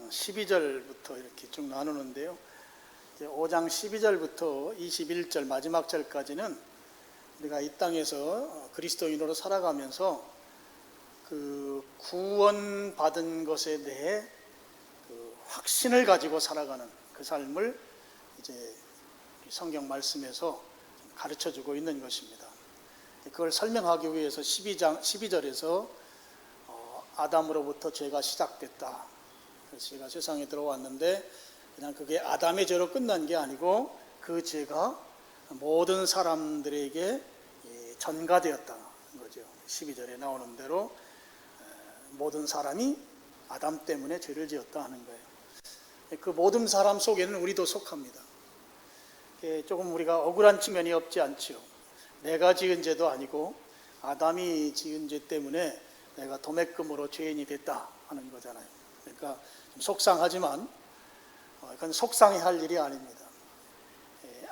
12절부터 이렇게 쭉 나누는데요. 5장 12절부터 21절 마지막 절까지는 우리가 이 땅에서 그리스도인으로 살아가면서 그 구원받은 것에 대해 그 확신을 가지고 살아가는 그 삶을 이제 성경 말씀에서 가르쳐주고 있는 것입니다. 그걸 설명하기 위해서 12절에서 아담으로부터 죄가 시작됐다. 그래서 죄가 세상에 들어왔는데 그냥 그게 아담의 죄로 끝난 게 아니고 그 죄가 모든 사람들에게 전가되었다는 거죠. 12절에 나오는 대로 모든 사람이 아담 때문에 죄를 지었다 하는 거예요. 그 모든 사람 속에는 우리도 속합니다. 조금 우리가 억울한 측면이 없지 않죠. 내가 지은 죄도 아니고 아담이 지은 죄 때문에 내가 도매금으로 죄인이 됐다 하는 거잖아요. 그러니까 좀 속상하지만 그건 속상해할 일이 아닙니다.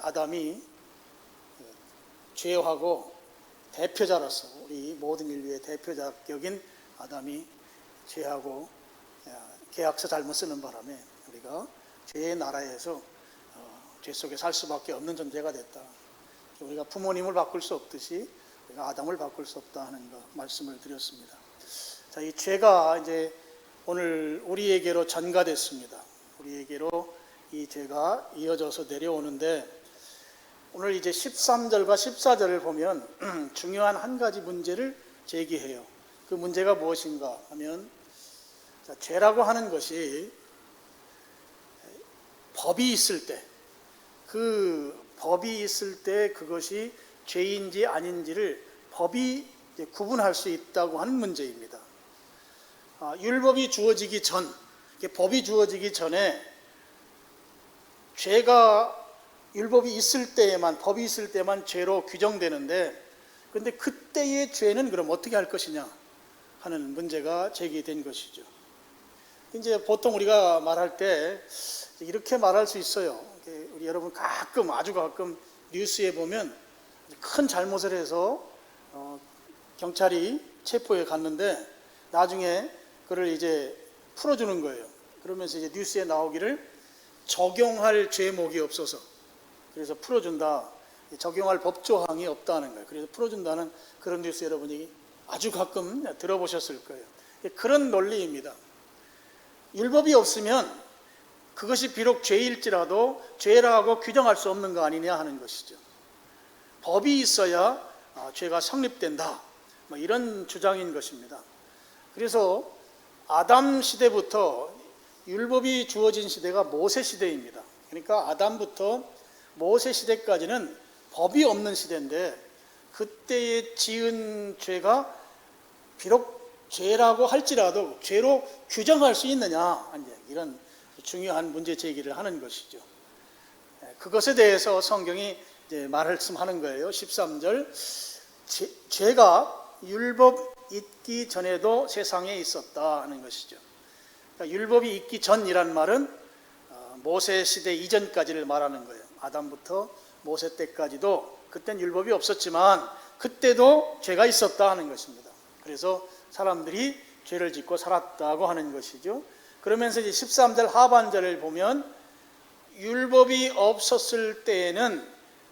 아담이 죄하고 대표자로서 우리 모든 인류의 대표자격인 아담이 죄하고 계약서 잘못 쓰는 바람에 우리가 죄의 나라에서 죄 속에 살 수밖에 없는 존재가 됐다. 우리가 부모님을 바꿀 수 없듯이 우리가 아담을 바꿀 수 없다 하는 거 말씀을 드렸습니다. 자, 이 죄가 이제 오늘 우리에게로 전가됐습니다. 우리에게로 이 죄가 이어져서 내려오는데 오늘 이제 13절과 14절을 보면 중요한 한 가지 문제를 제기해요. 그 문제가 무엇인가 하면 죄라고 하는 것이 법이 있을 때 그 법이 있을 때 그것이 죄인지 아닌지를 법이 구분할 수 있다고 하는 문제입니다. 율법이 주어지기 전, 법이 주어지기 전에 죄가 율법이 있을 때에만, 법이 있을 때만 죄로 규정되는데 그런데 그때의 죄는 그럼 어떻게 할 것이냐 하는 문제가 제기된 것이죠. 이제 보통 우리가 말할 때 이렇게 말할 수 있어요. 우리 여러분 아주 가끔 뉴스에 보면 큰 잘못을 해서 경찰이 체포해 갔는데 나중에 그를 이제 풀어주는 거예요. 그러면서 이제 뉴스에 나오기를 적용할 죄목이 없어서 그래서 풀어준다. 적용할 법조항이 없다는 거예요. 그래서 풀어준다는 그런 뉴스 여러분이 아주 가끔 들어보셨을 거예요. 그런 논리입니다. 율법이 없으면 그것이 비록 죄일지라도 죄라고 규정할 수 없는 거 아니냐 하는 것이죠. 법이 있어야 죄가 성립된다. 이런 주장인 것입니다. 그래서 아담 시대부터 율법이 주어진 시대가 모세 시대입니다. 그러니까 아담부터 모세 시대까지는 법이 없는 시대인데 그때에 지은 죄가 비록 죄라고 할지라도 죄로 규정할 수 있느냐 이런 중요한 문제 제기를 하는 것이죠. 그것에 대해서 성경이 이제 말씀하는 거예요. 13절 죄가 율법 있기 전에도 세상에 있었다 하는 것이죠. 그러니까 율법이 있기 전이란 말은 모세 시대 이전까지를 말하는 거예요. 아담부터 모세 때까지도 그땐 율법이 없었지만 그때도 죄가 있었다 하는 것입니다. 그래서 사람들이 죄를 짓고 살았다고 하는 것이죠. 그러면서 이제 13절 하반절을 보면 율법이 없었을 때에는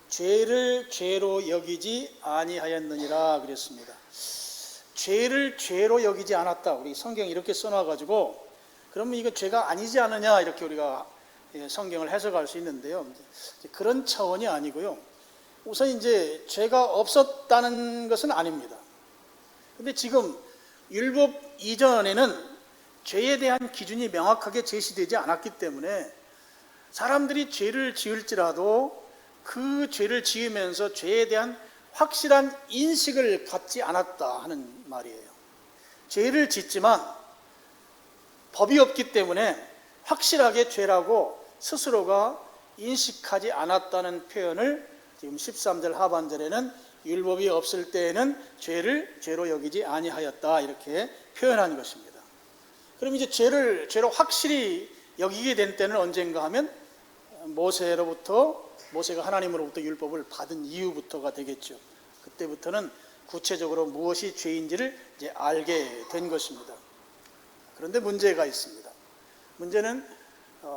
죄를 죄로 여기지 아니하였느니라 그랬습니다. 죄를 죄로 여기지 않았다. 우리 성경이 이렇게 써놔가지고 그러면 이거 죄가 아니지 않느냐 이렇게 우리가 성경을 해석할 수 있는데요. 그런 차원이 아니고요. 우선 이제 죄가 없었다는 것은 아닙니다. 근데 지금 율법 이전에는 죄에 대한 기준이 명확하게 제시되지 않았기 때문에 사람들이 죄를 지을지라도 그 죄를 지으면서 죄에 대한 확실한 인식을 갖지 않았다 하는 말이에요. 죄를 짓지만 법이 없기 때문에 확실하게 죄라고 스스로가 인식하지 않았다는 표현을 지금 13절 하반절에는 율법이 없을 때에는 죄를 죄로 여기지 아니하였다 이렇게 표현한 것입니다. 그럼 이제 죄를 죄로 확실히 여기게 된 때는 언젠가 하면 모세가 하나님으로부터 율법을 받은 이후부터가 되겠죠. 그때부터는 구체적으로 무엇이 죄인지를 이제 알게 된 것입니다. 그런데 문제가 있습니다. 문제는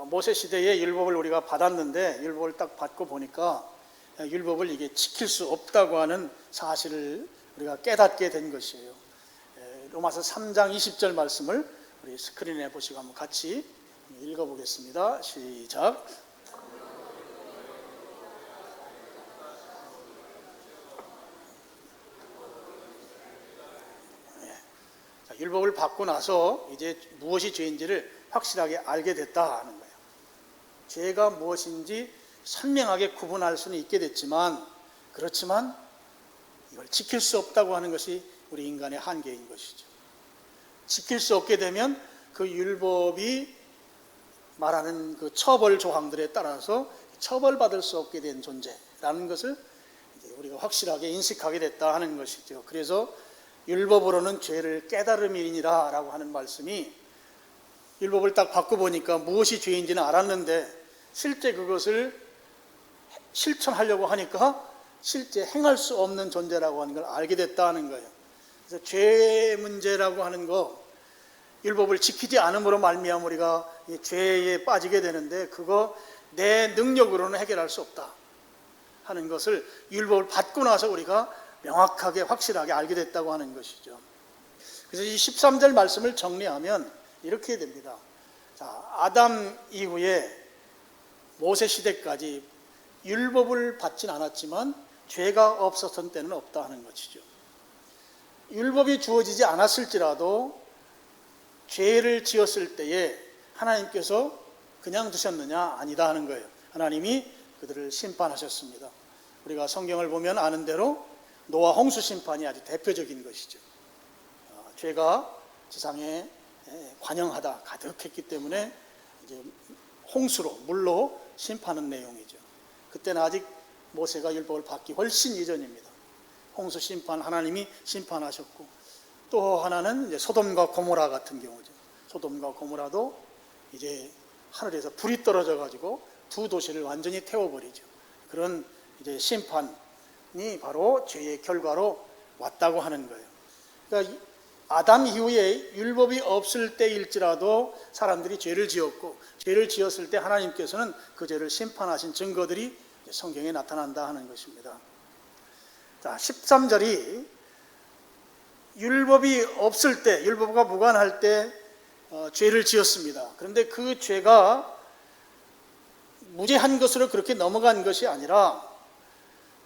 모세 시대에 율법을 우리가 받았는데 율법을 딱 받고 보니까 율법을 이게 지킬 수 없다고 하는 사실을 우리가 깨닫게 된 것이에요. 로마서 3장 20절 말씀을 우리 스크린에 보시고 한번 같이 읽어보겠습니다. 시작. 율법을 받고 나서 이제 무엇이 죄인지를 확실하게 알게 됐다 하는 거예요. 죄가 무엇인지 선명하게 구분할 수는 있게 됐지만, 그렇지만 이걸 지킬 수 없다고 하는 것이 우리 인간의 한계인 것이죠. 지킬 수 없게 되면 그 율법이 말하는 그 처벌 조항들에 따라서 처벌받을 수 없게 된 존재라는 것을 우리가 확실하게 인식하게 됐다 하는 것이죠. 그래서 율법으로는 죄를 깨달음이니라 라고 하는 말씀이, 율법을 딱 받고 보니까 무엇이 죄인지는 알았는데 실제 그것을 실천하려고 하니까 실제 행할 수 없는 존재라고 하는 걸 알게 됐다는 거예요. 그래서 죄 문제라고 하는 거, 율법을 지키지 않음으로 말미암아 우리가 이 죄에 빠지게 되는데 그거 내 능력으로는 해결할 수 없다 하는 것을 율법을 받고 나서 우리가 명확하게 확실하게 알게 됐다고 하는 것이죠. 그래서 이 13절 말씀을 정리하면 이렇게 됩니다. 자, 아담 이후에 모세 시대까지 율법을 받진 않았지만 죄가 없었던 때는 없다 하는 것이죠. 율법이 주어지지 않았을지라도 죄를 지었을 때에 하나님께서 그냥 두셨느냐? 아니다 하는 거예요. 하나님이 그들을 심판하셨습니다. 우리가 성경을 보면 아는 대로 노아 홍수 심판이 아주 대표적인 것이죠. 죄가 지상에 관영하다 가득했기 때문에 이제 홍수로, 물로 심판하는 내용이죠. 그때는 아직 모세가 율법을 받기 훨씬 이전입니다. 홍수 심판, 하나님이 심판하셨고, 또 하나는 이제 소돔과 고모라 같은 경우죠. 소돔과 고모라도 이제 하늘에서 불이 떨어져 가지고 두 도시를 완전히 태워버리죠. 그런 이제 심판이 바로 죄의 결과로 왔다고 하는 거예요. 그러니까 아담 이후에 율법이 없을 때일지라도 사람들이 죄를 지었고, 죄를 지었을 때 하나님께서는 그 죄를 심판하신 증거들이 성경에 나타난다 하는 것입니다. 자, 13절이 율법이 없을 때, 율법과 무관할 때 죄를 지었습니다. 그런데 그 죄가 무죄한 것으로 그렇게 넘어간 것이 아니라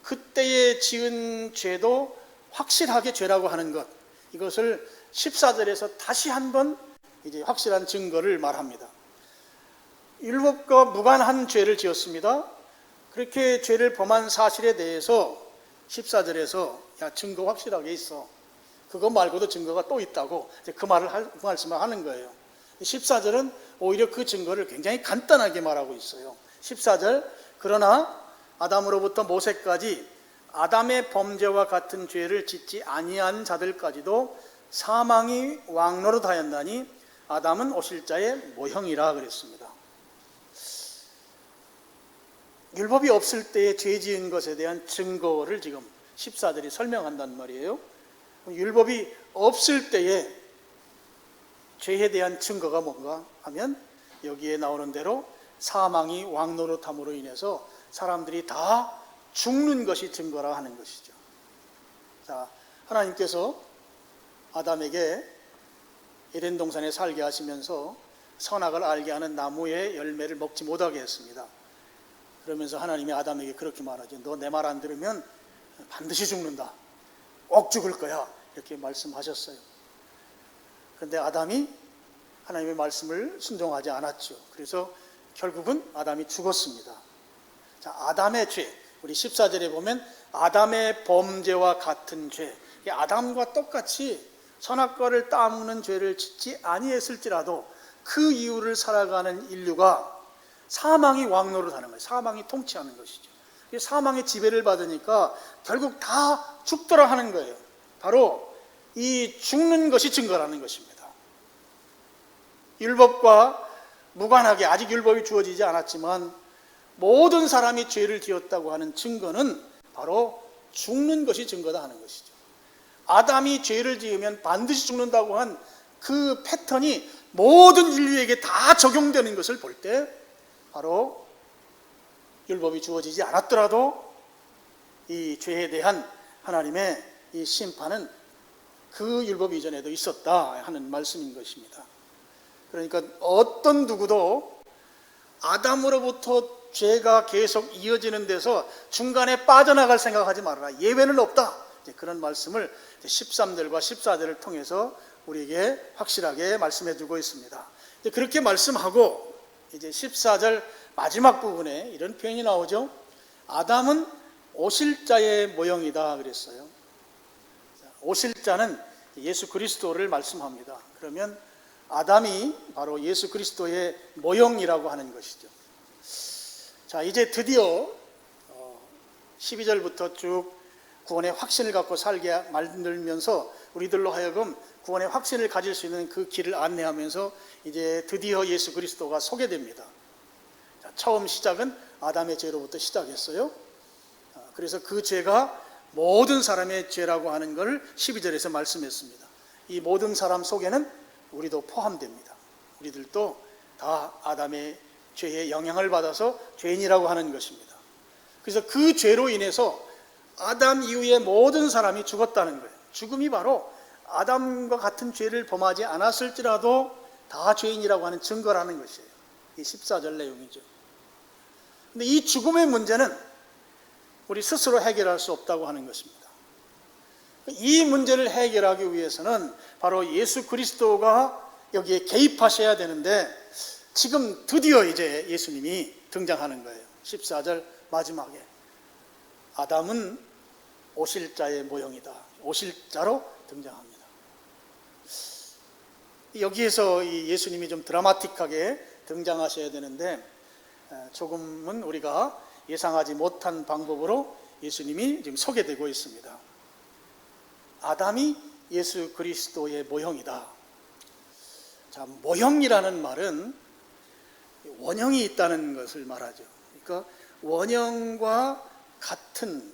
그때에 지은 죄도 확실하게 죄라고 하는 것, 이것을 14절에서 다시 한번 이제 확실한 증거를 말합니다. 율법과 무관한 죄를 지었습니다. 그렇게 죄를 범한 사실에 대해서 14절에서 야, 증거 확실하게 있어. 그거 말고도 증거가 또 있다고 그 말씀을 하는 거예요. 14절은 오히려 그 증거를 굉장히 간단하게 말하고 있어요. 14절, 그러나 아담으로부터 모세까지 아담의 범죄와 같은 죄를 짓지 아니한 자들까지도 사망이 왕노릇하였나니 아담은 오실 자의 모형이라 그랬습니다. 율법이 없을 때에 죄 지은 것에 대한 증거를 지금 14절이 설명한단 말이에요. 율법이 없을 때에 죄에 대한 증거가 뭔가 하면 여기에 나오는 대로 사망이 왕노릇함으로 인해서 사람들이 다 죽는 것이 증거라 하는 것이죠. 자, 하나님께서 아담에게 에덴 동산에 살게 하시면서 선악을 알게 하는 나무의 열매를 먹지 못하게 했습니다. 그러면서 하나님이 아담에게 그렇게 말하죠. 너 내 말 안 들으면 반드시 죽는다. 꼭 죽을 거야. 이렇게 말씀하셨어요. 그런데 아담이 하나님의 말씀을 순종하지 않았죠. 그래서 결국은 아담이 죽었습니다. 자, 아담의 죄, 우리 14절에 보면 아담의 범죄와 같은 죄, 아담과 똑같이 선악과를 따먹는 죄를 짓지 아니했을지라도 그 이유를 살아가는 인류가 사망이 왕노릇하는 거예요. 사망이 통치하는 것이죠. 사망의 지배를 받으니까 결국 다 죽더라 하는 거예요. 바로 이 죽는 것이 증거라는 것입니다. 율법과 무관하게 아직 율법이 주어지지 않았지만 모든 사람이 죄를 지었다고 하는 증거는 바로 죽는 것이 증거다 하는 것이죠. 아담이 죄를 지으면 반드시 죽는다고 한 그 패턴이 모든 인류에게 다 적용되는 것을 볼 때 바로 율법이 주어지지 않았더라도 이 죄에 대한 하나님의 이 심판은 그 율법 이전에도 있었다 하는 말씀인 것입니다. 그러니까 어떤 누구도 아담으로부터 죄가 계속 이어지는 데서 중간에 빠져나갈 생각하지 말아라. 예외는 없다. 그런 말씀을 13절과 14절을 통해서 우리에게 확실하게 말씀해 주고 있습니다. 그렇게 말씀하고 이제 14절 마지막 부분에 이런 표현이 나오죠. 아담은 오실 자의 모형이다 그랬어요. 오실 자는 예수 그리스도를 말씀합니다. 그러면 아담이 바로 예수 그리스도의 모형이라고 하는 것이죠. 자, 이제 드디어 12절부터 쭉 구원의 확신을 갖고 살게 만들면서 우리들로 하여금 구원의 확신을 가질 수 있는 그 길을 안내하면서 이제 드디어 예수 그리스도가 소개됩니다. 자, 처음 시작은 아담의 죄로부터 시작했어요. 그래서 그 죄가 모든 사람의 죄라고 하는 걸 12절에서 말씀했습니다. 이 모든 사람 속에는 우리도 포함됩니다. 우리들도 다 아담의 죄의 영향을 받아서 죄인이라고 하는 것입니다. 그래서 그 죄로 인해서 아담 이후에 모든 사람이 죽었다는 거예요. 죽음이 바로 아담과 같은 죄를 범하지 않았을지라도 다 죄인이라고 하는 증거라는 것이에요. 이 14절 내용이죠. 근데 이 죽음의 문제는 우리 스스로 해결할 수 없다고 하는 것입니다. 이 문제를 해결하기 위해서는 바로 예수 그리스도가 여기에 개입하셔야 되는데 지금 드디어 이제 예수님이 등장하는 거예요. 14절 마지막에 아담은 오실 자의 모형이다. 오실 자로 등장합니다. 여기에서 이 예수님이 좀 드라마틱하게 등장하셔야 되는데 조금은 우리가 예상하지 못한 방법으로 예수님이 지금 소개되고 있습니다. 아담이 예수 그리스도의 모형이다. 자, 모형이라는 말은 원형이 있다는 것을 말하죠. 그러니까 원형과 같은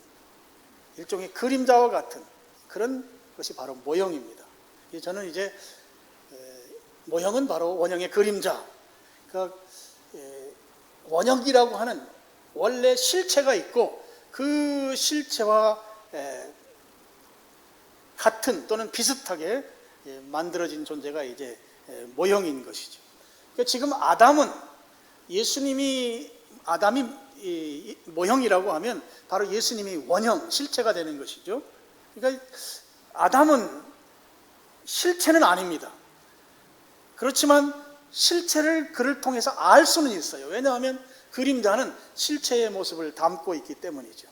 일종의 그림자와 같은 그런 것이 바로 모형입니다. 저는 이제 모형은 바로 원형의 그림자. 그러니까 원형이라고 하는 원래 실체가 있고 그 실체와 같은 또는 비슷하게 만들어진 존재가 이제 모형인 것이죠. 그러니까 지금 아담은 아담이 모형이라고 하면 바로 예수님이 원형, 실체가 되는 것이죠. 그러니까 아담은 실체는 아닙니다. 그렇지만 실체를 그를 통해서 알 수는 있어요. 왜냐하면 그림자는 실체의 모습을 담고 있기 때문이죠.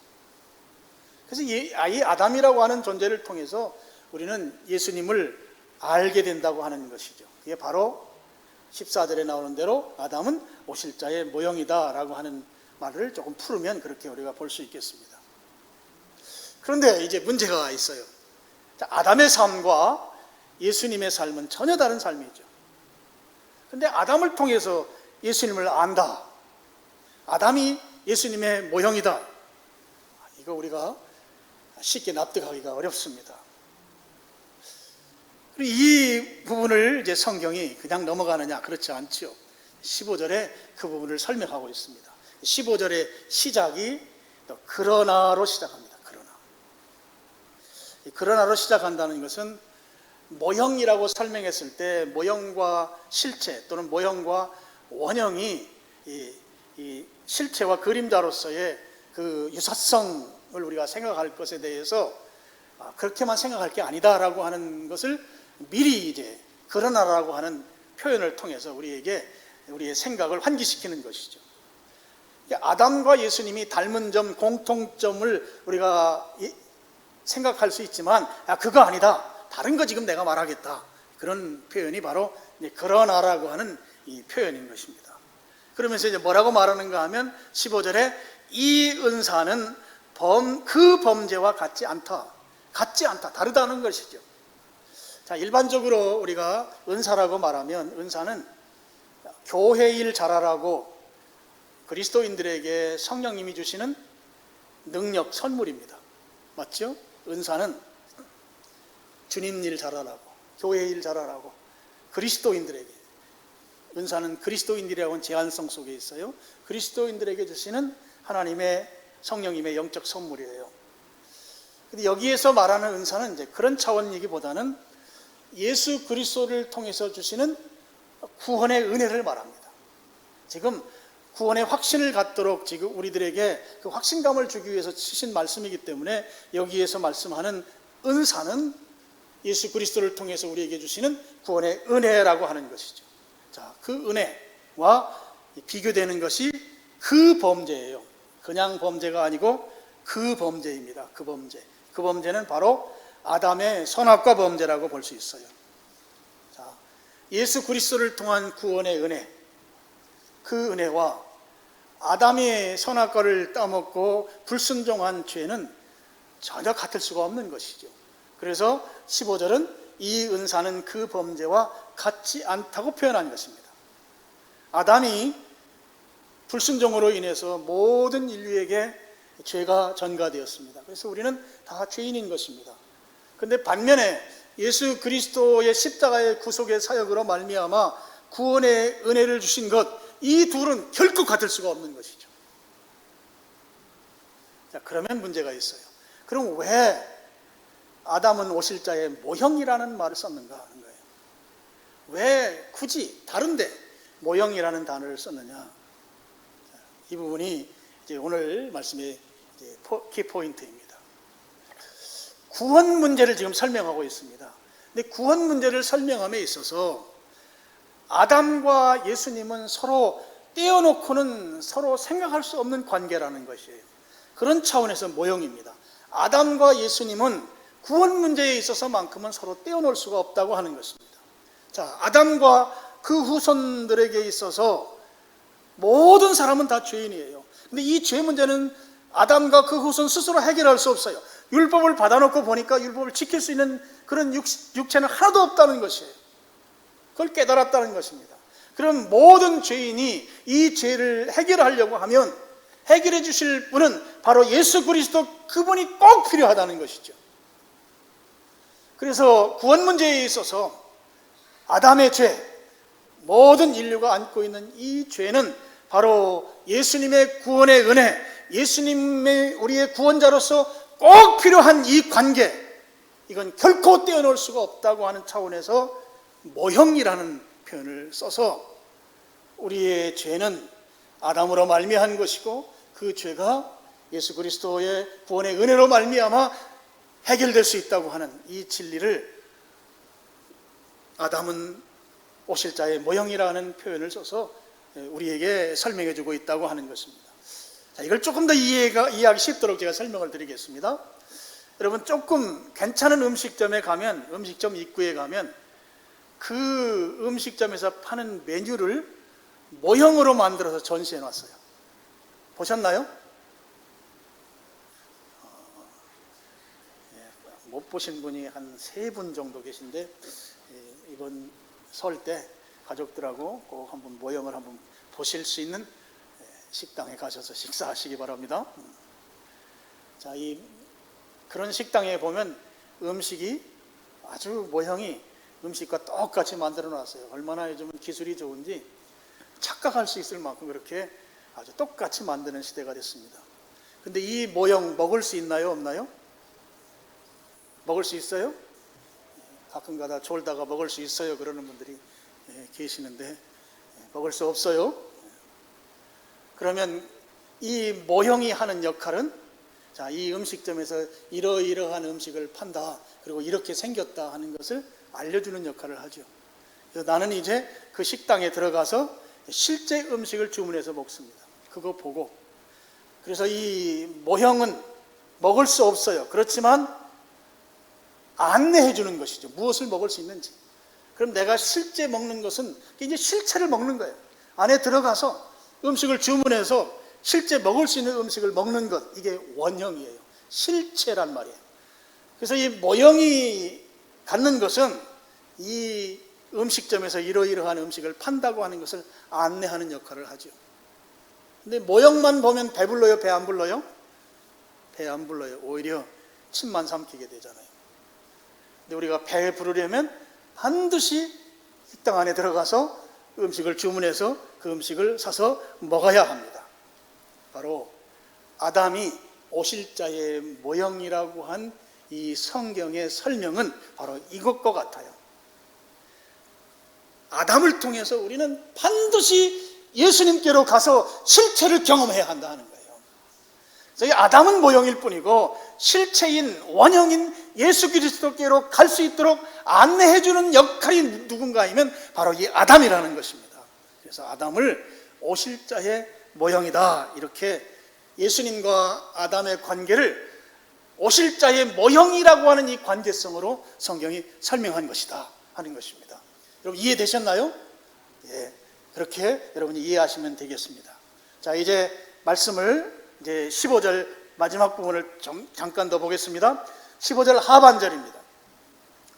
그래서 이 아담이라고 하는 존재를 통해서 우리는 예수님을 알게 된다고 하는 것이죠. 이게 바로 14절에 나오는 대로 아담은 오실 자의 모형이다 라고 하는 말을 조금 풀으면 그렇게 우리가 볼 수 있겠습니다. 그런데 이제 문제가 있어요. 아담의 삶과 예수님의 삶은 전혀 다른 삶이죠. 그런데 아담을 통해서 예수님을 안다. 아담이 예수님의 모형이다. 이거 우리가 쉽게 납득하기가 어렵습니다. 이 부분을 이제 성경이 그냥 넘어가느냐? 그렇지 않죠. 15절에 그 부분을 설명하고 있습니다. 15절의 시작이 그러나로 시작합니다. 그러나로 시작한다는 것은 모형이라고 설명했을 때 모형과 실체 또는 모형과 원형이 이 실체와 그림자로서의 그 유사성을 우리가 생각할 것에 대해서 그렇게만 생각할 게 아니다라고 하는 것을 미리 이제 그러나라고 하는 표현을 통해서 우리의 생각을 환기시키는 것이죠. 아담과 예수님이 닮은 점, 공통점을 우리가 생각할 수 있지만 그거 아니다. 다른 거 지금 내가 말하겠다. 그런 표현이 바로 그러나라고 하는 이 표현인 것입니다. 그러면서 이제 뭐라고 말하는가 하면 15절에 이 은사는 그 범죄와 같지 않다. 다르다는 것이죠. 자, 일반적으로 우리가 은사라고 말하면 은사는 교회 일 잘하라고 그리스도인들에게 성령님이 주시는 능력, 선물입니다. 맞죠? 은사는 주님 일 잘하라고, 교회 일 잘하라고 그리스도인들에게 은사는 그리스도인들이라고 하는 제한성 속에 있어요. 그리스도인들에게 주시는 하나님의 성령님의 영적 선물이에요. 근데 여기에서 말하는 은사는 이제 그런 차원이기보다는 예수 그리스도를 통해서 주시는 구원의 은혜를 말합니다. 지금 구원의 확신을 갖도록 지금 우리들에게 그 확신감을 주기 위해서 주신 말씀이기 때문에 여기에서 말씀하는 은사는 예수 그리스도를 통해서 우리에게 주시는 구원의 은혜라고 하는 것이죠. 자, 그 은혜와 비교되는 것이 그 범죄예요. 그냥 범죄가 아니고 그 범죄입니다. 그 범죄. 그 범죄는 바로 아담의 선악과 범죄라고 볼 수 있어요. 자, 예수 그리스도를 통한 구원의 은혜, 그 은혜와 아담의 선악과를 따먹고 불순종한 죄는 전혀 같을 수가 없는 것이죠. 그래서 15절은 이 은사는 그 범죄와 같지 않다고 표현한 것입니다. 아담이 불순종으로 인해서 모든 인류에게 죄가 전가되었습니다. 그래서 우리는 다 죄인인 것입니다. 그런데 반면에 예수 그리스도의 십자가의 구속의 사역으로 말미암아 구원의 은혜를 주신 것, 이 둘은 결코 같을 수가 없는 것이죠. 자, 그러면 문제가 있어요. 그럼 왜 아담은 오실자의 모형이라는 말을 썼는가 하는 거예요. 왜 굳이 다른데 모형이라는 단어를 썼느냐. 이 부분이 이제 오늘 말씀의 키포인트입니다. 구원 문제를 지금 설명하고 있습니다. 근데 구원 문제를 설명함에 있어서 아담과 예수님은 서로 떼어놓고는 서로 생각할 수 없는 관계라는 것이에요. 그런 차원에서 모형입니다. 아담과 예수님은 구원 문제에 있어서만큼은 서로 떼어놓을 수가 없다고 하는 것입니다. 자, 아담과 그 후손들에게 있어서 모든 사람은 다 죄인이에요. 근데 이 죄 문제는 아담과 그 후손 스스로 해결할 수 없어요. 율법을 받아놓고 보니까 율법을 지킬 수 있는 그런 육체는 하나도 없다는 것이에요. 그걸 깨달았다는 것입니다. 그럼 모든 죄인이 이 죄를 해결하려고 하면 해결해 주실 분은 바로 예수 그리스도, 그분이 꼭 필요하다는 것이죠. 그래서 구원 문제에 있어서 아담의 죄, 모든 인류가 안고 있는 이 죄는 바로 예수님의 구원의 은혜, 예수님의 우리의 구원자로서 꼭 필요한 이 관계, 이건 결코 떼어놓을 수가 없다고 하는 차원에서 모형이라는 표현을 써서 우리의 죄는 아담으로 말미암은 것이고 그 죄가 예수 그리스도의 구원의 은혜로 말미암아 해결될 수 있다고 하는 이 진리를 아담은 오실 자의 모형이라는 표현을 써서 우리에게 설명해 주고 있다고 하는 것입니다. 자, 이걸 조금 더 이해하기 쉽도록 제가 설명을 드리겠습니다. 여러분, 조금 괜찮은 음식점에 가면, 음식점 입구에 가면 그 음식점에서 파는 메뉴를 모형으로 만들어서 전시해 놨어요. 보셨나요? 못 보신 분이 한 3분 정도 계신데, 이번 설 때 가족들하고 꼭 한번 모형을 한번 보실 수 있는 식당에 가셔서 식사하시기 바랍니다. 자, 그런 식당에 보면 음식이 아주 모형이 음식과 똑같이 만들어 놨어요. 얼마나 요즘은 기술이 좋은지 착각할 수 있을 만큼 그렇게 아주 똑같이 만드는 시대가 됐습니다. 근데 이 모형 먹을 수 있나요? 없나요? 먹을 수 있어요? 가끔가다 졸다가 먹을 수 있어요 그러는 분들이 계시는데 먹을 수 없어요. 그러면 이 모형이 하는 역할은, 자, 이 음식점에서 이러이러한 음식을 판다, 그리고 이렇게 생겼다 하는 것을 알려주는 역할을 하죠. 그래서 나는 이제 그 식당에 들어가서 실제 음식을 주문해서 먹습니다. 그거 보고. 그래서 이 모형은 먹을 수 없어요. 그렇지만 안내해 주는 것이죠. 무엇을 먹을 수 있는지. 그럼 내가 실제 먹는 것은 이제 실체를 먹는 거예요. 안에 들어가서 음식을 주문해서 실제 먹을 수 있는 음식을 먹는 것, 이게 원형이에요. 실체란 말이에요. 그래서 이 모형이 갖는 것은 이 음식점에서 이러이러한 음식을 판다고 하는 것을 안내하는 역할을 하죠. 근데 모형만 보면 배불러요? 배 안 불러요? 배 안 불러요. 오히려 침만 삼키게 되잖아요. 근데 우리가 배 부르려면 반드시 식당 안에 들어가서 음식을 주문해서 그 음식을 사서 먹어야 합니다. 바로 아담이 오실자의 모형이라고 한 이 성경의 설명은 바로 이것과 같아요. 아담을 통해서 우리는 반드시 예수님께로 가서 실체를 경험해야 한다는 거예요. 저희 아담은 모형일 뿐이고 실체인 원형인 예수 그리스도께로 갈 수 있도록 안내해 주는 역할이 누군가이면 바로 이 아담이라는 것입니다. 그래서 아담을 오실자의 모형이다, 이렇게 예수님과 아담의 관계를 오실자의 모형이라고 하는 이 관계성으로 성경이 설명한 것이다 하는 것입니다. 여러분 이해되셨나요? 예, 그렇게 여러분이 이해하시면 되겠습니다. 자, 이제 말씀을 이제 15절 마지막 부분을 좀 잠깐 더 보겠습니다. 15절 하반절입니다.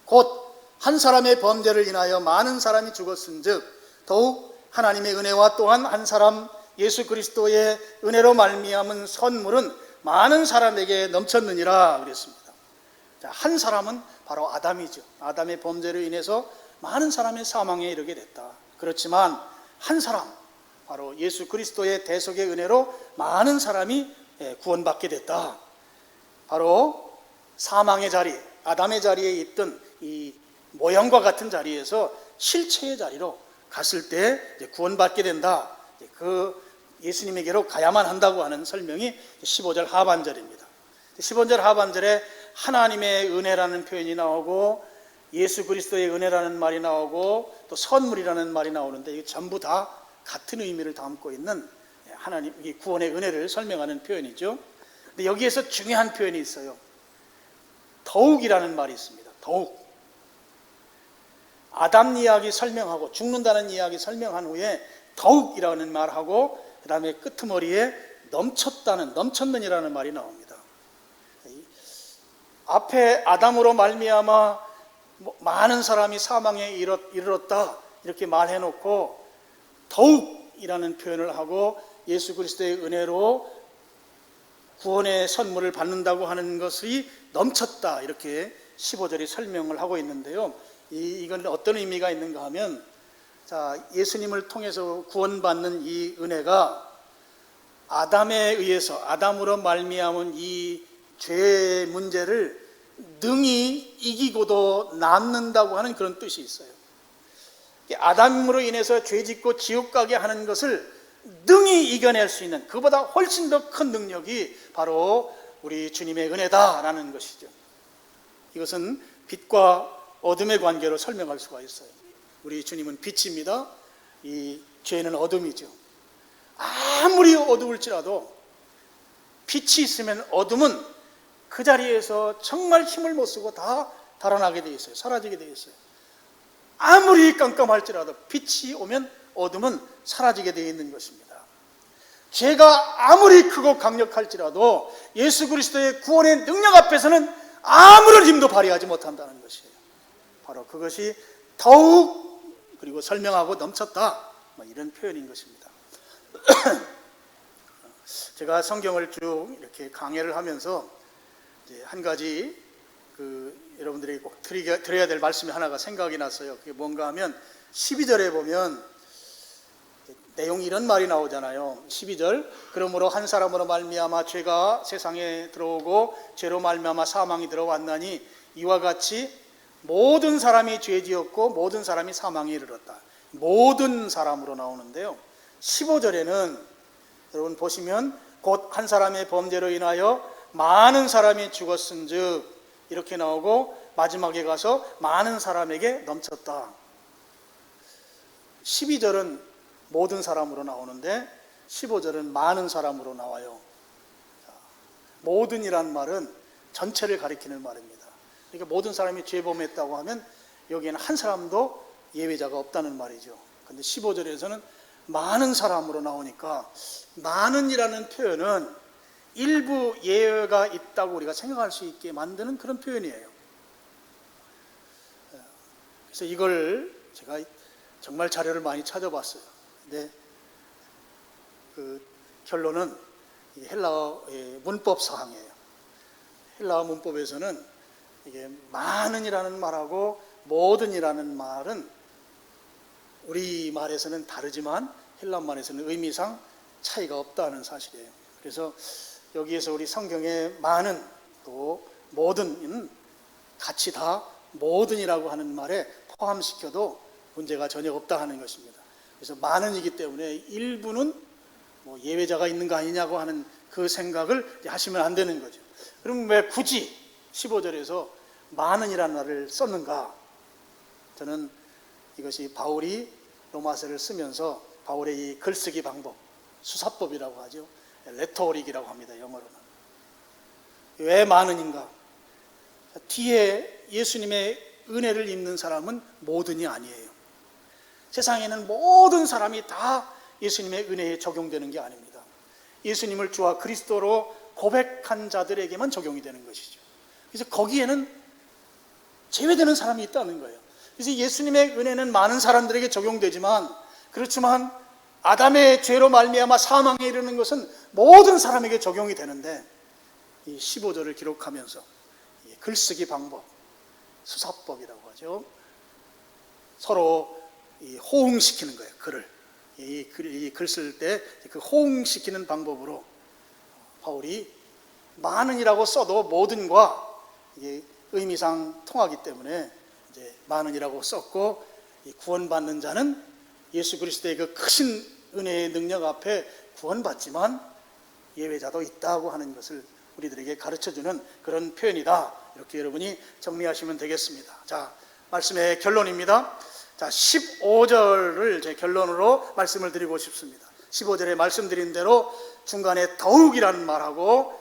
곧 한 사람의 범죄를 인하여 많은 사람이 죽었은즉 더욱 하나님의 은혜와 또한 한 사람 예수 그리스도의 은혜로 말미암은 선물은 많은 사람에게 넘쳤느니라 그랬습니다. 자, 한 사람은 바로 아담이죠. 아담의 범죄로 인해서 많은 사람의 사망에 이르게 됐다. 그렇지만 한 사람, 바로 예수 그리스도의 대속의 은혜로 많은 사람이 구원받게 됐다. 바로 사망의 자리, 아담의 자리에 있던 이 모형과 같은 자리에서 실체의 자리로 갔을 때 구원받게 된다. 그 예수님에게로 가야만 한다고 하는 설명이 15절 하반절입니다. 15절 하반절에 하나님의 은혜라는 표현이 나오고 예수 그리스도의 은혜라는 말이 나오고 또 선물이라는 말이 나오는데 이게 전부 다 같은 의미를 담고 있는 하나님 구원의 은혜를 설명하는 표현이죠. 근데 여기에서 중요한 표현이 있어요. 더욱이라는 말이 있습니다. 더욱. 아담 이야기 설명하고 죽는다는 이야기 설명한 후에 더욱이라는 말하고 그 다음에 끄트머리에 넘쳤느니라는 말이 나옵니다. 앞에 아담으로 말미암아 많은 사람이 사망에 이르렀다 이렇게 말해놓고 더욱이라는 표현을 하고 예수 그리스도의 은혜로 구원의 선물을 받는다고 하는 것이 넘쳤다 이렇게 15절이 설명을 하고 있는데요. 이건 어떤 의미가 있는가 하면, 자, 예수님을 통해서 구원받는 이 은혜가 아담에 의해서 아담으로 말미암은 이 죄의 문제를 능히 이기고도 남는다고 하는 그런 뜻이 있어요. 아담으로 인해서 죄짓고 지옥 가게 하는 것을 능히 이겨낼 수 있는 그보다 훨씬 더 큰 능력이 바로 우리 주님의 은혜다라는 것이죠. 이것은 빛과 어둠의 관계로 설명할 수가 있어요. 우리 주님은 빛입니다. 이 죄는 어둠이죠. 아무리 어두울지라도 빛이 있으면 어둠은 그 자리에서 정말 힘을 못 쓰고 다 달아나게 되어 있어요. 사라지게 되어 있어요. 아무리 깜깜할지라도 빛이 오면 어둠은 사라지게 되어 있는 것입니다. 죄가 아무리 크고 강력할지라도 예수 그리스도의 구원의 능력 앞에서는 아무런 힘도 발휘하지 못한다는 것이에요. 바로 그것이 더욱 그리고 설명하고 넘쳤다 이런 표현인 것입니다. 제가 성경을 쭉 이렇게 강해를 하면서 이제 한 가지 여러분들이 꼭 드려야 될 말씀이 하나가 생각이 났어요. 그게 뭔가 하면 12절에 보면 내용이 이런 말이 나오잖아요. 12절, 그러므로 한 사람으로 말미암아 죄가 세상에 들어오고 죄로 말미암아 사망이 들어왔나니 이와 같이 모든 사람이 죄지었고 모든 사람이 사망에 이르렀다. 모든 사람으로 나오는데요. 15절에는 여러분 보시면 곧 한 사람의 범죄로 인하여 많은 사람이 죽었은즉 이렇게 나오고 마지막에 가서 많은 사람에게 넘쳤다. 12절은 모든 사람으로 나오는데 15절은 많은 사람으로 나와요. 모든이란 말은 전체를 가리키는 말입니다. 그러니까 모든 사람이 죄범했다고 하면 여기에는 한 사람도 예외자가 없다는 말이죠. 그런데 15절에서는 많은 사람으로 나오니까 많은이라는 표현은 일부 예외가 있다고 우리가 생각할 수 있게 만드는 그런 표현이에요. 그래서 이걸 제가 정말 자료를 많이 찾아봤어요. 근데 그 결론은 헬라어의 문법 사항이에요. 헬라어 문법에서는 이게 많은이라는 말하고 모든이라는 말은 우리 말에서는 다르지만 헬란말에서는 의미상 차이가 없다는 사실이에요. 그래서 여기에서 우리 성경에 많은 또 모든 같이 다 모든이라고 하는 말에 포함시켜도 문제가 전혀 없다 하는 것입니다. 그래서 많은이기 때문에 일부는 뭐 예외자가 있는 거 아니냐고 하는 그 생각을 하시면 안 되는 거죠. 그럼 왜 굳이 15절에서 많은이라는 말을 썼는가? 저는 이것이 바울이 로마서를 쓰면서 바울의 이 글쓰기 방법, 수사법이라고 하죠. 레토릭이라고 합니다, 영어로는. 왜 많은인가? 뒤에 예수님의 은혜를 입는 사람은 모든이 아니에요. 세상에는 모든 사람이 다 예수님의 은혜에 적용되는 게 아닙니다. 예수님을 주와 그리스도로 고백한 자들에게만 적용이 되는 것이죠. 그래서 거기에는 제외되는 사람이 있다는 거예요. 그래서 예수님의 은혜는 많은 사람들에게 적용되지만, 그렇지만 아담의 죄로 말미암아 사망에 이르는 것은 모든 사람에게 적용이 되는데, 이 15절을 기록하면서 글쓰기 방법, 수사법이라고 하죠. 서로 호응시키는 거예요. 글을 이 글 쓸 때 그 호응시키는 방법으로 바울이 많은이라고 써도 모든과 이게 의미상 통하기 때문에 이제 많은이라고 썼고, 이 구원받는 자는 예수 그리스도의 그 크신 은혜의 능력 앞에 구원받지만 예외자도 있다고 하는 것을 우리들에게 가르쳐주는 그런 표현이다. 이렇게 여러분이 정리하시면 되겠습니다. 자, 말씀의 결론입니다. 자, 15절을 제 결론으로 말씀을 드리고 싶습니다. 15절에 말씀드린 대로 중간에 더욱이라는 말하고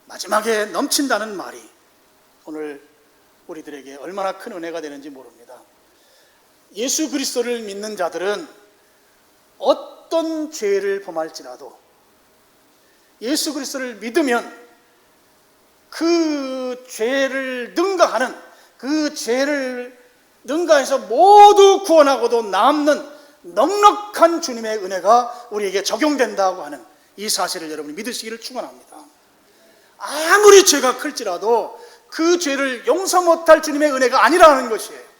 마지막에 넘친다는 말이 오늘 우리들에게 얼마나 큰 은혜가 되는지 모릅니다. 예수 그리스도를 믿는 자들은 어떤 죄를 범할지라도 예수 그리스도를 믿으면 그 죄를 능가하는, 그 죄를 능가해서 모두 구원하고도 남는 넉넉한 주님의 은혜가 우리에게 적용된다고 하는 이 사실을 여러분이 믿으시기를 축원합니다. 아무리 죄가 클지라도 그 죄를 용서 못할 주님의 은혜가 아니라는 것이에요.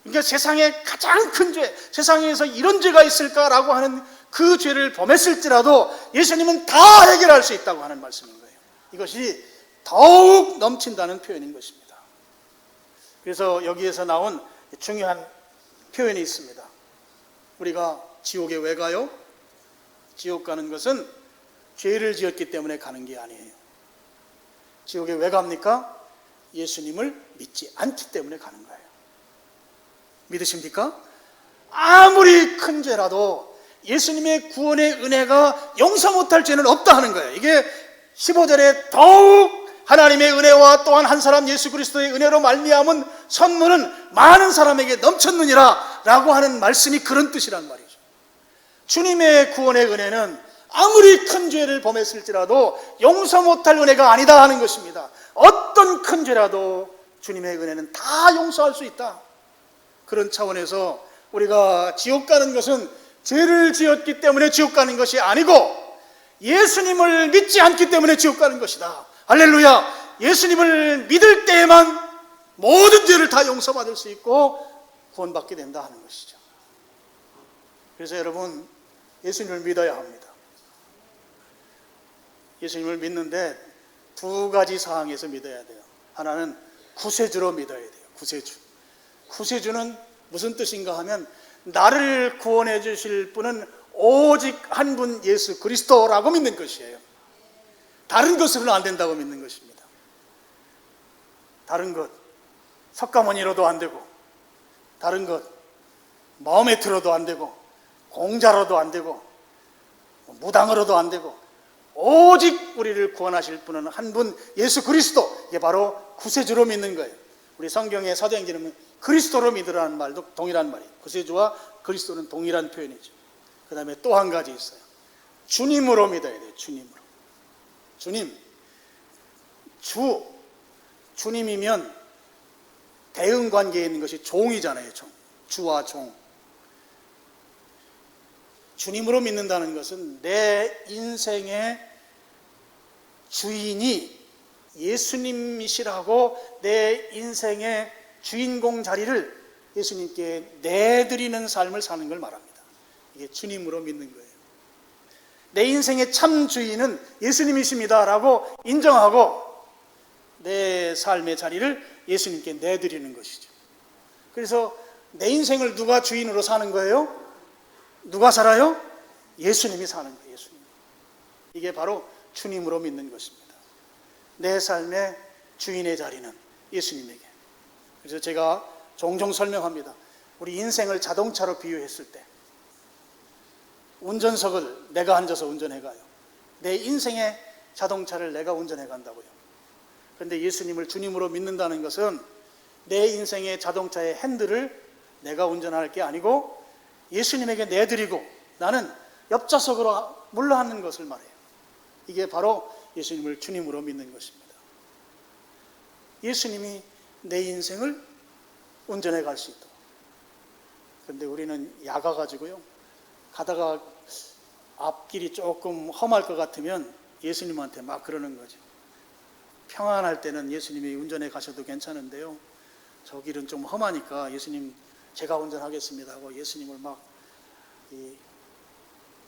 그러니까 세상에 가장 큰 죄, 세상에서 이런 죄가 있을까라고 하는 그 죄를 범했을지라도 예수님은 다 해결할 수 있다고 하는 말씀인 거예요. 이것이 더욱 넘친다는 표현인 것입니다. 그래서 여기에서 나온 중요한 표현이 있습니다. 우리가 지옥에 왜 가요? 지옥 가는 것은 죄를 지었기 때문에 가는 게 아니에요. 지옥에 왜 갑니까? 예수님을 믿지 않기 때문에 가는 거예요. 믿으십니까? 아무리 큰 죄라도 예수님의 구원의 은혜가 용서 못할 죄는 없다 하는 거예요. 이게 15절에 더욱 하나님의 은혜와 또한 한 사람 예수 그리스도의 은혜로 말미암은 선물은 많은 사람에게 넘쳤느니라 라고 하는 말씀이 그런 뜻이란 말이죠. 주님의 구원의 은혜는 아무리 큰 죄를 범했을지라도 용서 못할 은혜가 아니다 하는 것입니다. 어떤 큰 죄라도 주님의 은혜는 다 용서할 수 있다. 그런 차원에서 우리가 지옥 가는 것은 죄를 지었기 때문에 지옥 가는 것이 아니고 예수님을 믿지 않기 때문에 지옥 가는 것이다. 할렐루야! 예수님을 믿을 때에만 모든 죄를 다 용서받을 수 있고 구원받게 된다 하는 것이죠. 그래서 여러분, 예수님을 믿어야 합니다. 예수님을 믿는데 두 가지 사항에서 믿어야 돼요. 하나는 구세주로 믿어야 돼요. 구세주. 구세주는 무슨 뜻인가 하면 나를 구원해 주실 분은 오직 한 분 예수 그리스도라고 믿는 것이에요. 다른 것으로는 안 된다고 믿는 것입니다. 다른 것, 석가모니로도 안 되고, 다른 것, 마음에 들어도 안 되고, 공자로도 안 되고, 무당으로도 안 되고, 오직 우리를 구원하실 분은 한 분 예수 그리스도, 이게 바로 구세주로 믿는 거예요. 우리 성경의 사도행전에 그리스도로 믿으라는 말도 동일한 말이에요. 구세주와 그리스도는 동일한 표현이죠. 그 다음에 또 한 가지 있어요. 주님으로 믿어야 돼요. 주님으로. 주님, 주님이면 대응 관계에 있는 것이 종이잖아요. 종. 주와 종. 주님으로 믿는다는 것은 내 인생의 주인이 예수님이시라고 내 인생의 주인공 자리를 예수님께 내드리는 삶을 사는 걸 말합니다. 이게 주님으로 믿는 거예요. 내 인생의 참 주인은 예수님이십니다 라고 인정하고 내 삶의 자리를 예수님께 내드리는 것이죠. 그래서 내 인생을 누가 주인으로 사는 거예요? 누가 살아요? 예수님이 사는 거예요. 예수님. 이게 바로 주님으로 믿는 것입니다. 내 삶의 주인의 자리는 예수님에게. 그래서 제가 종종 설명합니다. 우리 인생을 자동차로 비유했을 때 운전석을 내가 앉아서 운전해 가요. 내 인생의 자동차를 내가 운전해 간다고요. 그런데 예수님을 주님으로 믿는다는 것은 내 인생의 자동차의 핸들을 내가 운전할 게 아니고 예수님에게 내드리고 나는 옆좌석으로 물러앉는 것을 말해요. 이게 바로 예수님을 주님으로 믿는 것입니다. 예수님이 내 인생을 운전해 갈 수 있도록. 그런데 우리는 야가가지고요, 가다가 앞길이 조금 험할 것 같으면 예수님한테 막 그러는 거죠. 평안할 때는 예수님이 운전해 가셔도 괜찮은데요, 저 길은 좀 험하니까 예수님 제가 운전하겠습니다 하고 예수님을 막 이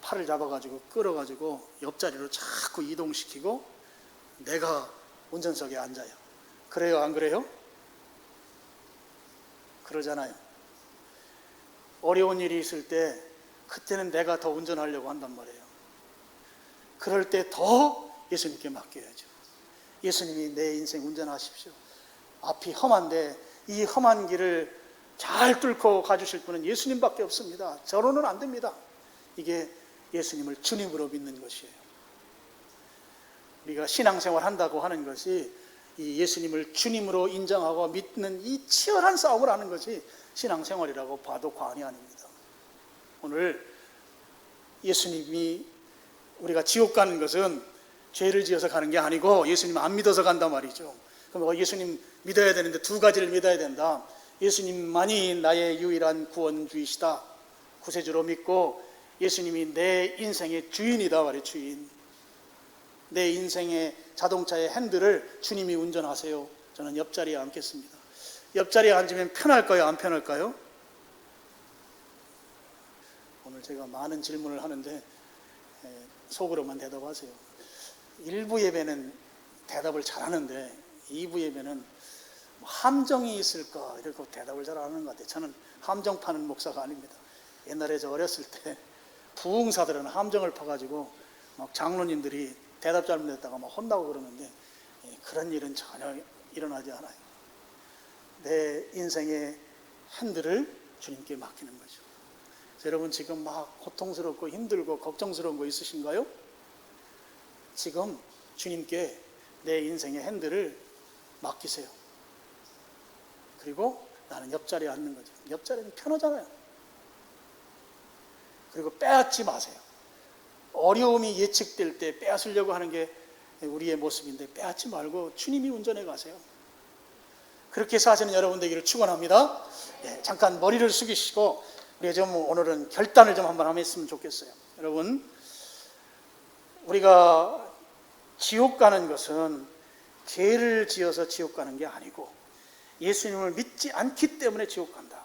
팔을 잡아가지고 끌어가지고 옆자리로 자꾸 이동시키고 내가 운전석에 앉아요. 그래요, 안 그래요? 그러잖아요. 어려운 일이 있을 때 그때는 내가 더 운전하려고 한단 말이에요. 그럴 때 더 예수님께 맡겨야죠. 예수님이 내 인생 운전하십시오. 앞이 험한데 이 험한 길을 잘 뚫고 가주실 분은 예수님밖에 없습니다. 저로는 안 됩니다. 이게 예수님을 주님으로 믿는 것이에요. 우리가 신앙생활 한다고 하는 것이 이 예수님을 주님으로 인정하고 믿는 이 치열한 싸움을 하는 것이 신앙생활이라고 봐도 과언이 아닙니다. 오늘 예수님이 우리가 지옥 가는 것은 죄를 지어서 가는 게 아니고 예수님 안 믿어서 간단 말이죠. 그럼 예수님 믿어야 되는데 두 가지를 믿어야 된다. 예수님만이 나의 유일한 구원주이시다, 구세주로 믿고 예수님이 내 인생의 주인이다 말이에요. 주인. 내 인생의 자동차의 핸들을 주님이 운전하세요. 저는 옆자리에 앉겠습니다. 옆자리에 앉으면 편할까요? 안 편할까요? 오늘 제가 많은 질문을 하는데 속으로만 대답하세요. 1부 예배는 대답을 잘하는데 2부 예배는 함정이 있을까 이러고 대답을 잘 안 하는 것 같아요. 저는 함정 파는 목사가 아닙니다. 옛날에 저 어렸을 때 부흥사들은 함정을 파가지고 막 장로님들이 대답 잘못했다가 막 혼나고 그러는데 그런 일은 전혀 일어나지 않아요. 내 인생의 핸들을 주님께 맡기는 거죠. 여러분 지금 막 고통스럽고 힘들고 걱정스러운 거 있으신가요? 지금 주님께 내 인생의 핸들을 맡기세요. 그리고 나는 옆자리에 앉는 거죠. 옆자리는 편하잖아요. 그리고 빼앗지 마세요. 어려움이 예측될 때 빼앗으려고 하는 게 우리의 모습인데 빼앗지 말고 주님이 운전해 가세요. 그렇게 사시는 여러분 되기를 축원합니다. 잠깐 머리를 숙이시고 우리가 좀 오늘은 결단을 좀 한번 했으면 좋겠어요. 여러분, 우리가 지옥 가는 것은 죄를 지어서 지옥 가는 게 아니고 예수님을 믿지 않기 때문에 지옥 간다.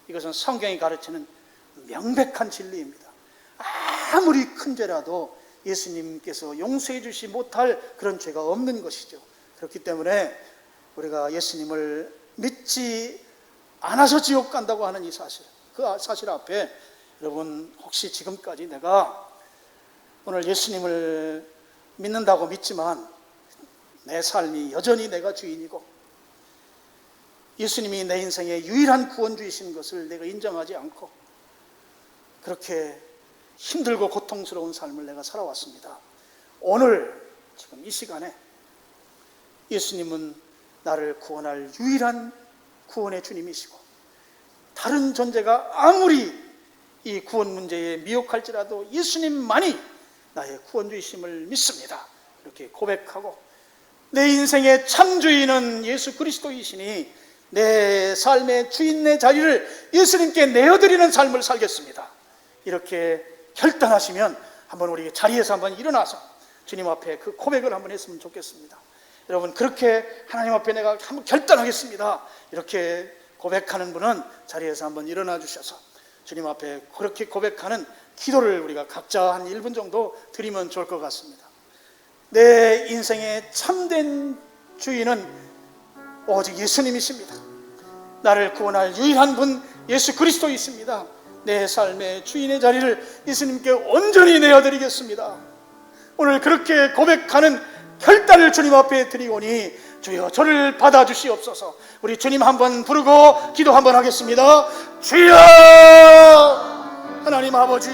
이것은 성경이 가르치는 명백한 진리입니다. 아무리 큰 죄라도 예수님께서 용서해 주시 못할 그런 죄가 없는 것이죠. 그렇기 때문에 우리가 예수님을 믿지 않아서 지옥 간다고 하는 이 사실, 그 사실 앞에 여러분 혹시 지금까지 내가 오늘 예수님을 믿는다고 믿지만 내 삶이 여전히 내가 주인이고 예수님이 내 인생의 유일한 구원주이신 것을 내가 인정하지 않고 그렇게 힘들고 고통스러운 삶을 내가 살아왔습니다. 오늘 지금 이 시간에 예수님은 나를 구원할 유일한 구원의 주님이시고 다른 존재가 아무리 이 구원 문제에 미혹할지라도 예수님만이 나의 구원주이심을 믿습니다. 이렇게 고백하고 내 인생의 참주인은 예수 그리스도이시니 내 삶의 주인의 자리를 예수님께 내어드리는 삶을 살겠습니다. 이렇게 결단하시면 한번 우리 자리에서 한번 일어나서 주님 앞에 그 고백을 한번 했으면 좋겠습니다. 여러분 그렇게 하나님 앞에 내가 한번 결단하겠습니다. 이렇게 고백하는 분은 자리에서 한번 일어나 주셔서 주님 앞에 그렇게 고백하는 기도를 우리가 각자 한 1분 정도 드리면 좋을 것 같습니다. 내 인생의 참된 주인은 오직 예수님이십니다. 나를 구원할 유일한 분 예수 그리스도이십니다. 내 삶의 주인의 자리를 예수님께 온전히 내어드리겠습니다. 오늘 그렇게 고백하는 결단을 주님 앞에 드리오니 주여 저를 받아주시옵소서. 우리 주님 한번 부르고 기도 한번 하겠습니다. 주여 하나님 아버지,